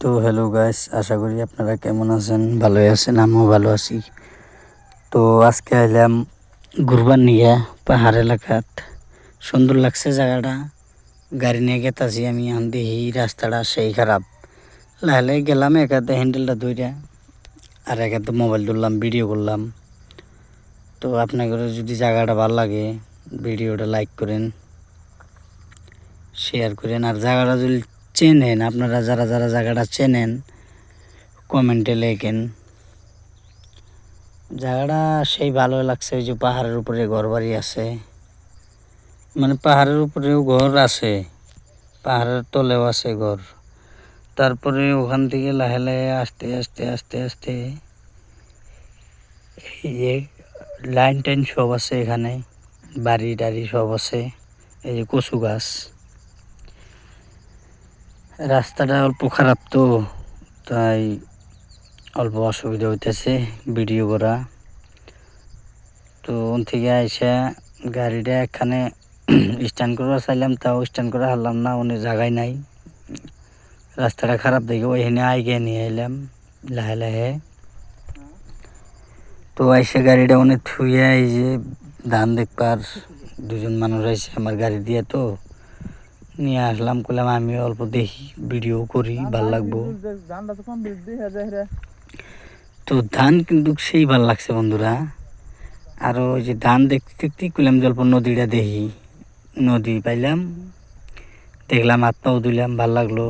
তো hello guys, আশা করি আপনারা কেমন আছেন, ভালোই আছেন, আমিও ভালো আছি। তো আজকে এলাম ঘুরবার নিয়ে পাহাড় এলাকাত। সুন্দর লাগছে জায়গাটা। গাড়ি নিয়ে গেতাছি আমি, এখন দেখি রাস্তাটা সেই খারাপ। লাহে গেলাম, এক হাতে হ্যান্ডেলটা ধইরা আর এক হাতে মোবাইল ধরলাম, ভিডিও করলাম। তো আপনাদের যদি জায়গাটা ভালো লাগে ভিডিওটা লাইক করেন, শেয়ার করেন। আর জায়গাটা যদি চেনেন, আপনারা যারা যারা জায়গাটা চেনেন কমেন্টে লেখেন। জায়গাটা সেই ভালো লাগছে। ওই যে পাহাড়ের উপরে ঘর বাড়ি আছে, মানে পাহাড়ের উপরেও ঘর আছে, পাহাড়ের তলেও আছে ঘর। তারপরে ওখান থেকে লাহে লাহে আস্তে আস্তে আস্তে আস্তে এই যে লাইন টাইন সব আছে এখানে, বাড়ি টাড়ি সব আছে। এই যে কচু গাছ। রাস্তাটা অল্প খারাপ, তো তাই অল্প অসুবিধা হইতেছে ভিডিও করা। তো ওখান থেকে আইসা গাড়িটা এখানে স্ট্যান্ড করা চাইলাম, তাও স্ট্যান্ড করা হারলাম না, অনেক জায়গায় নাই। রাস্তাটা খারাপ দেখে ওইখানে আইগে নিয়ে এলাম লাহে লাহে। তো আইসা গাড়িটা অনেক থুইয়া এই যে ধান দেখবার দুজন মানুষ আইসে আমার গাড়ি দিয়ে, তো নিয়ে আসলাম। করলাম আমি অল্প দেখি, ভিডিও করি, ভাল লাগবো। তো ধান কিন্তু সেই ভাল লাগছে বন্ধুরা। আর ওই যে ধান দেখতে দেখতে করলাম যে অল্প নদীটা দেখি। নদী পাইলাম, দেখলাম, হাত পাও ধুইলাম, ভাল লাগলো।